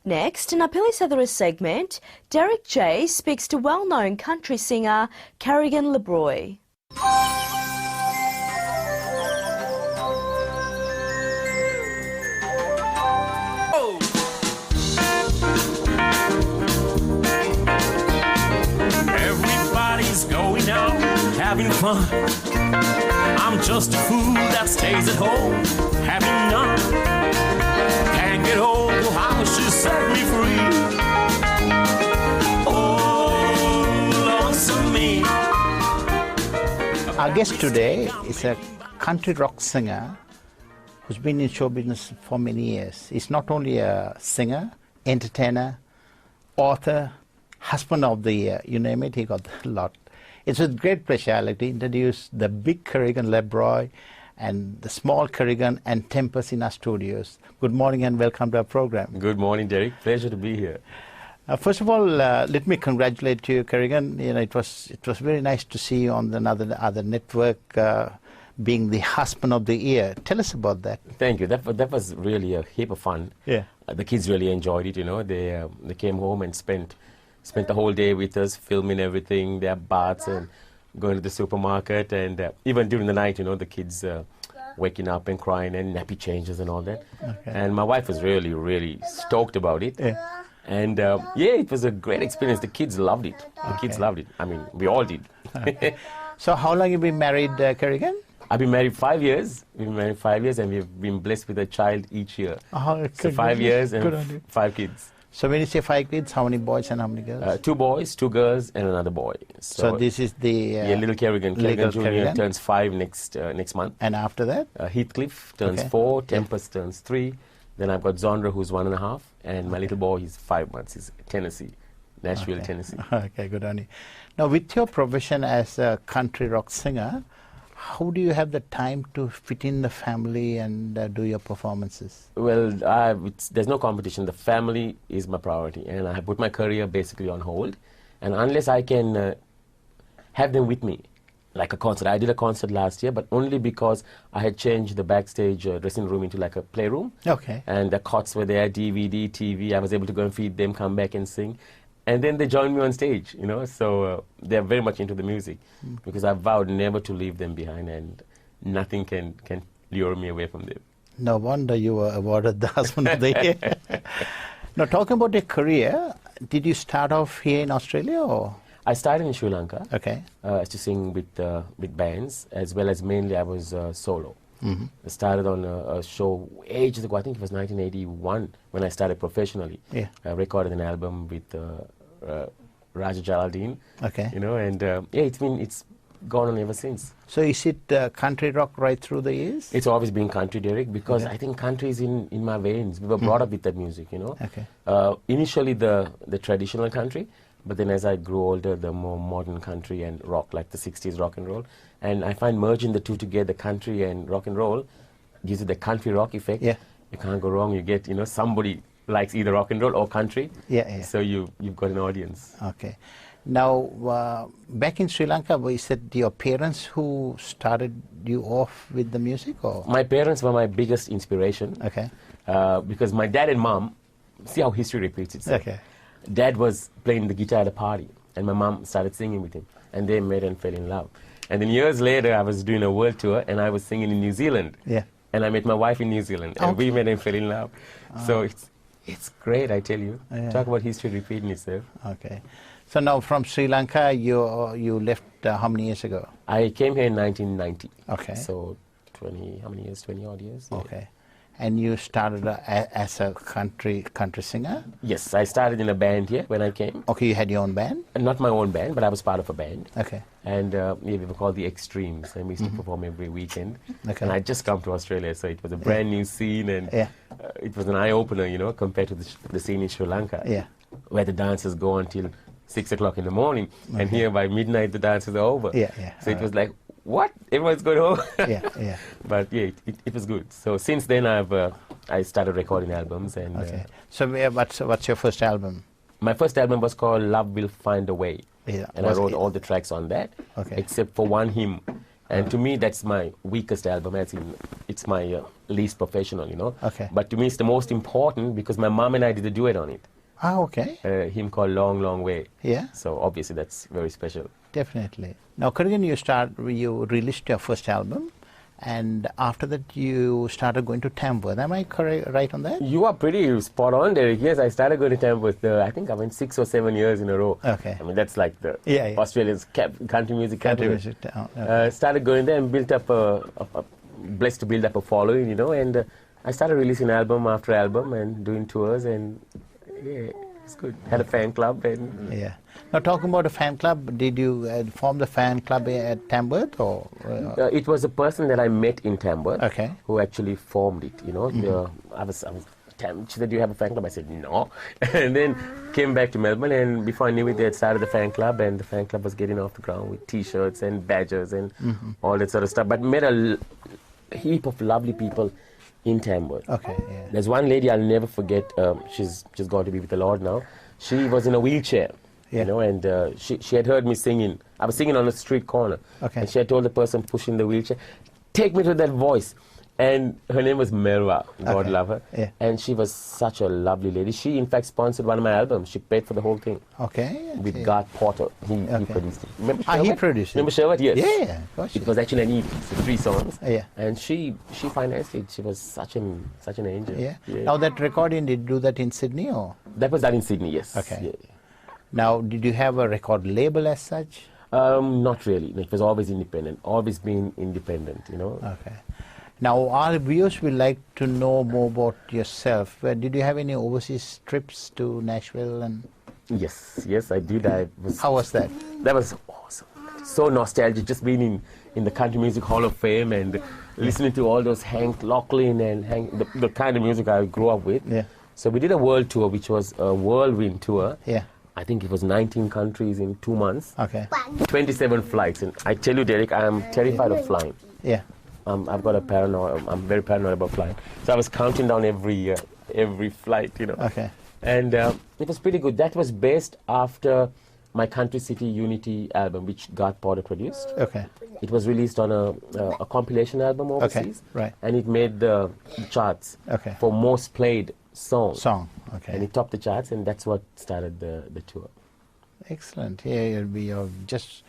Next, in our Pili Sadhara segment, Derrick J speaks to well-known country singer Kerrigan La-Brooy. Everybody's going out, having fun. I'm just a fool that stays at home, having none. Can't get home, how she set me free. Oh, lonesome me. Our guest today is a country rock singer who's been in show business for many years. He's not only a singer, entertainer, author, husband of the year, you name it, he got a lot. It's with great pleasure I'd like to introduce the big Kerrigan La-Brooy and the small Kerrigan and Tempest in our studios. Good morning and welcome to our program. Good morning, Derrick. Pleasure to be here. First of all, let me congratulate you, Kerrigan. You know, it was very nice to see you on another network, being the husband of the year. Tell us about that. Thank you. That was really a heap of fun. Yeah. The kids really enjoyed it. You know, they came home and spent the whole day with us, filming everything, their baths and going to the supermarket, and even during the night, you know, the kids waking up and crying and nappy changes and all that. Okay. And my wife was really, really stoked about it. Yeah. And yeah, it was a great experience. The kids loved it. The kids loved it. I mean, we all did. Okay. So how long have you been married, Kerrigan? I've been married 5 years. We've been married 5 years, and we've been blessed with a child each year. Oh, so 5 years and 5 kids. So when you say 5 kids, how many boys and how many girls? 2 boys, 2 girls, and another boy. So this is the... yeah, little Kerrigan. Kerrigan Jr. turns 5 next month. And after that? Heathcliff turns 4, Tempest turns 3. Then I've got Xondra, who's 1.5, and my little boy, he's 5 months. He's Nashville, Tennessee. Okay, good on you. Now, with your profession as a country rock singer, how do you have the time to fit in the family and do your performances? Well, there's no competition. The family is my priority, and I have put my career basically on hold. And unless I can have them with me, like a concert. I did a concert last year, but only because I had changed the backstage dressing room into like a playroom. Okay. And the cots were there, DVD, TV. I was able to go and feed them, come back and sing. And then they joined me on stage, you know, so they're very much into the music because I vowed never to leave them behind, and nothing can lure me away from them. No wonder you were awarded the husband of the year. Now, talking about your career, did you start off here in Australia or? I started in Sri Lanka. Okay. To sing with bands, as well as mainly I was solo. Mm-hmm. I started on a show ages ago. I think it was 1981 when I started professionally. Yeah. I recorded an album with Raja Geraldine. Okay. You know, and yeah, it's gone on ever since. So is it country rock right through the years? It's always been country, Derrick, because I think country is in my veins. We were brought up with that music, you know. Okay. Initially the traditional country, but then as I grew older, the more modern country and rock, like the 60s rock and roll. And I find merging the two together, country and rock and roll, gives you the country rock effect. Yeah. You can't go wrong. You get, you know, somebody likes either rock and roll or country. Yeah, yeah. So you've got an audience. Okay. Now, back in Sri Lanka, is it your parents who started you off with the music, or? My parents were my biggest inspiration. Okay. Because my dad and mom, see how history repeats itself. Okay. Dad was playing the guitar at a party, and my mom started singing with him, and they met and fell in love. And then years later, I was doing a world tour, and I was singing in New Zealand. Yeah. And I met my wife in New Zealand, and we met and fell in love. So it's great, I tell you. Yeah. Talk about history repeating itself. Okay. So now from Sri Lanka, you left how many years ago? I came here in 1990. Okay. So 20 odd years. Yeah. Okay. And you started as a country singer? Yes, I started in a band here when I came. Okay, you had your own band? Not my own band, but I was part of a band. Okay. And we were called the Extremes, and we used to perform every weekend. Okay. And I'd just come to Australia, so it was a brand new scene, and it was an eye-opener, you know, compared to the scene in Sri Lanka, where the dances go until 6 o'clock in the morning, and here by midnight the dances are over. So it was like, what? Everyone's going home. But yeah, it was good. So since then I started recording albums. And okay. So what's your first album? My first album was called Love Will Find a Way. Yeah. And I wrote all the tracks on that, except for one hymn. And to me, that's my weakest album. As in, it's my least professional, you know. Okay. But to me, it's the most important because my mom and I did a duet on it. Ah, okay. Hymn called Long, Long Way. Yeah. So obviously that's very special. Definitely. Now, Kerrigan, you released your first album, and after that you started going to Tempest. Am I correct, right on that? You are pretty spot on, Derek. Yes, I started going to Tempest. I think I went 6 or 7 years in a row. Okay. I mean, that's like the Yeah. Australians' country music. Country music. Okay. Started going there and built up blessed to build up a following, you know, and I started releasing album after album and doing tours, and yeah, it's good. Had a fan club. And Yeah. Now, talking about a fan club, did you form the fan club at Tempest, or? It was a person that I met in Tempest Okay. who actually formed it, you know. I was she said, do you have a fan club? I said, no. And then came back to Melbourne, and before I knew it, they had started the fan club, and the fan club was getting off the ground with T-shirts and badges and all that sort of stuff. But met a heap of lovely people in Tempest. Okay, yeah. There's one lady I'll never forget. She's gone to be with the Lord now. She was in a wheelchair, you know, and she had heard me singing. I was singing on a street corner. Okay. And she had told the person pushing the wheelchair, take me to that voice. And her name was Merwa, God love her. Yeah. And she was such a lovely lady. She, in fact, sponsored one of my albums. She paid for the whole thing. Okay. With Garth Porter. He produced it. Remember Sherwood? He produced it. Remember Sherwood? Yes. Yeah, gosh. It was actually an EP, so 3 songs. Yeah. And she financed it. She was such an angel. Yeah. Now, that recording, did you do that in Sydney, or? That was done in Sydney, yes. Okay. Yeah. Now, did you have a record label as such? Not really. It was always independent. Always been independent, you know. Okay. Now, our viewers will like to know more about yourself. Did you have any overseas trips to Nashville? And Yes, I did. how was that? That was awesome. So nostalgic, just being in the Country Music Hall of Fame and listening to all those Hank Locklin and the kind of music I grew up with. Yeah. So we did a world tour, which was a whirlwind tour. Yeah. I think it was 19 countries in 2 months. Okay. 27 flights. And I tell you, Derek, I am terrified of flying. Yeah. I've got a paranoia. I'm very paranoid about flying. So I was counting down every flight, you know. Okay. And it was pretty good. That was based after my Country City Unity album, which Garth Porter produced. Okay. It was released on a compilation album overseas. Okay. Right. And it made the charts for most played song. Okay. And it topped the charts, and that's what started the tour. Excellent. Here you're just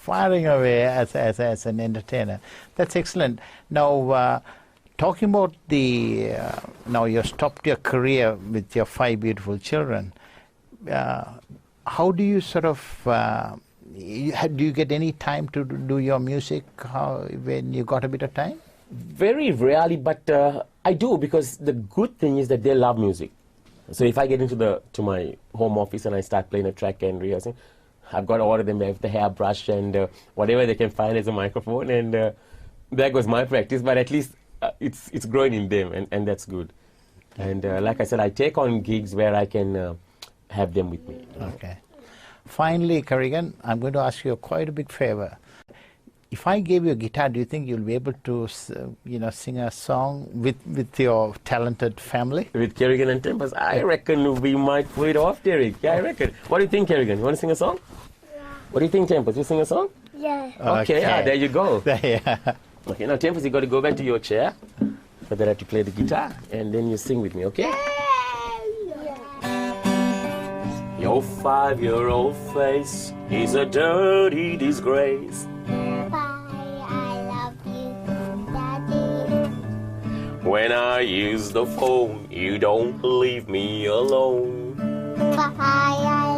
firing away as an entertainer. That's excellent. Now, talking about now you stopped your career with your 5 beautiful children. How do you sort of, do you get any time to do your music when you got a bit of time? Very rarely, but I do, because the good thing is that they love music. So if I get to my home office and I start playing a track and rehearsing, I've got to order them with the hairbrush and whatever they can find as a microphone, and there goes my practice. But at least it's growing in them, and that's good. And like I said, I take on gigs where I can have them with me. Okay. Finally, Kerrigan, I'm going to ask you quite a big favor. If I gave you a guitar, do you think you'll be able to, sing a song with your talented family? With Kerrigan and Tempest, I reckon we might pull it off, Derek. Yeah, I reckon. What do you think, Kerrigan? You want to sing a song? Yeah. What do you think, Tempest? You sing a song? Yeah. Okay. There you go. Yeah. Okay, now Tempest, you got to go back to your chair. But then I have to play the guitar, and then you sing with me, okay? Your 5-year-old face is a dirty disgrace. When I use the phone, you don't leave me alone. I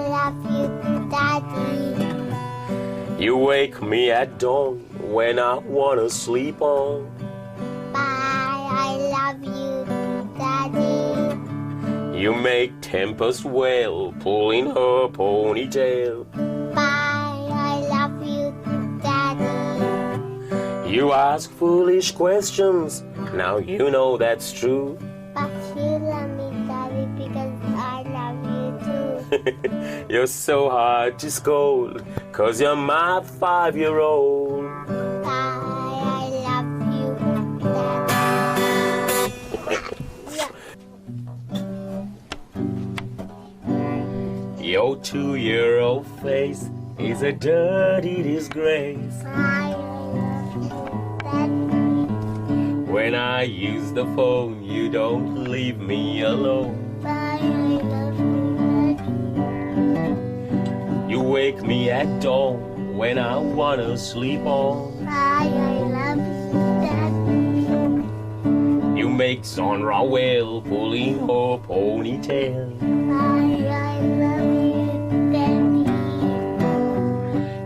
love you, Daddy. You wake me at dawn when I wanna sleep on. I love you, Daddy. You make Tempest wail, pulling her ponytail. I love you, Daddy. You ask foolish questions, now you know that's true. But you love me, Daddy, because I love you too. You're so hard to scold, 'cause you're my 5-year-old. I love you, Daddy. Your 2-year-old face is a dirty disgrace. I love you, Daddy. When I use the phone, you don't leave me alone. Bye, I love you, Daddy. You wake me at dawn when I wanna sleep on. Bye, I love you, Daddy. You make Xondra well pulling her ponytail. Bye, I love you,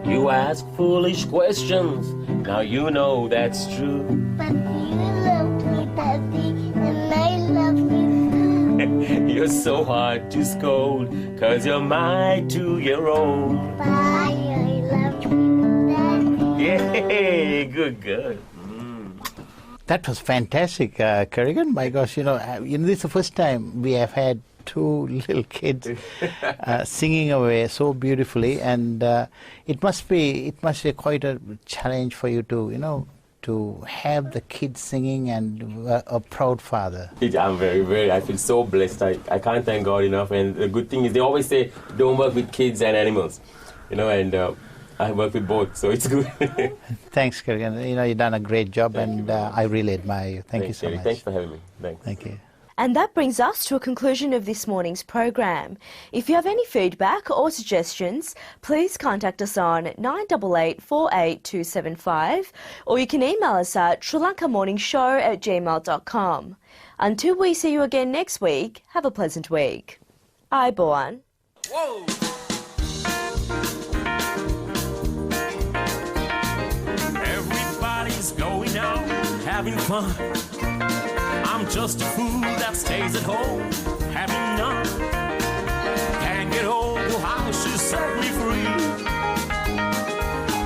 Daddy. You ask foolish questions, now you know that's true. But you love me, Daddy, and I love you too. You're so hard to scold, 'cause you're my 2-year-old. Bye, I love you, Daddy. Yay, good. That was fantastic, Kerrigan. My gosh, this is the first time we have had 2 little kids singing away so beautifully, and it must be quite a challenge for you to have the kids singing and a proud father. I'm I feel so blessed. I can't thank God enough. And the good thing is they always say don't work with kids and animals, and I work with both, so it's good. Thanks, Kerrigan. You've done a great job, and I really admire you. Thank you so much. Thanks for having me. Thanks. Thank you. And that brings us to a conclusion of this morning's program. If you have any feedback or suggestions, please contact us on 988 48275, or you can email us at srilankamorningshow@gmail.com. Until we see you again next week, have a pleasant week. Aiboan. Whoa! Everybody's going out, having fun. I'm just a fool that stays at home, having none. Can't get over how she set me free.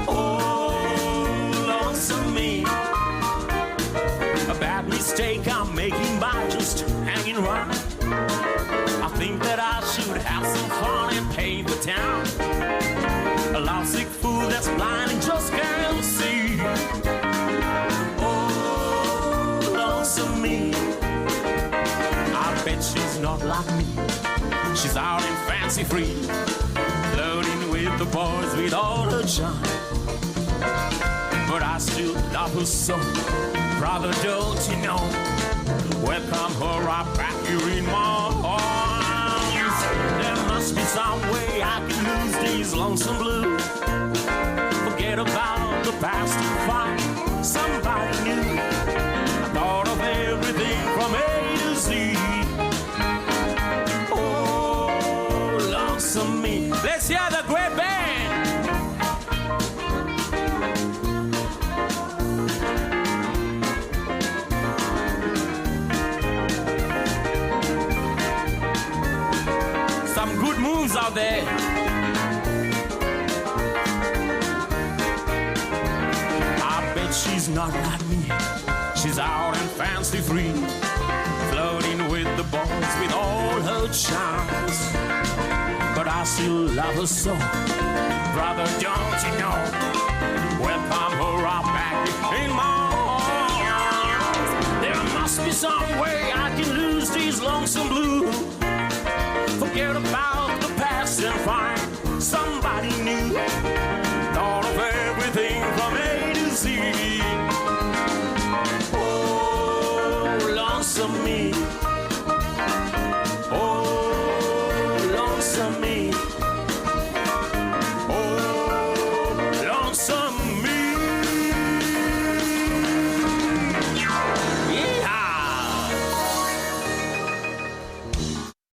Oh, lonesome me. A bad mistake I'm making by just hanging around. I think that I should have some fun and paint the town. A lovesick fool that's blind and just can't see. Oh, lonesome me. I bet she's not like me. She's out in fancy free, flirting with the boys with all her charm. But I still love her so, brother, don't you know? Welcome her right back here in my arms. There must be some way I can lose these lonesome blues. Forget about the past and find somebody new. I thought of everything from A to Z. Oh, lonesome me. Let's hear the great band. Some good moves out there. I bet she's not like me. She's out and fancy free, flirting with the boys with all her charms. But I still love her so, brother, don't you know? Welcome her right back in my arms. There must be some way I can lose these lonesome blues. Forget about the past and find somebody new. Thought of everything from A to Z. Oh, lonesome me.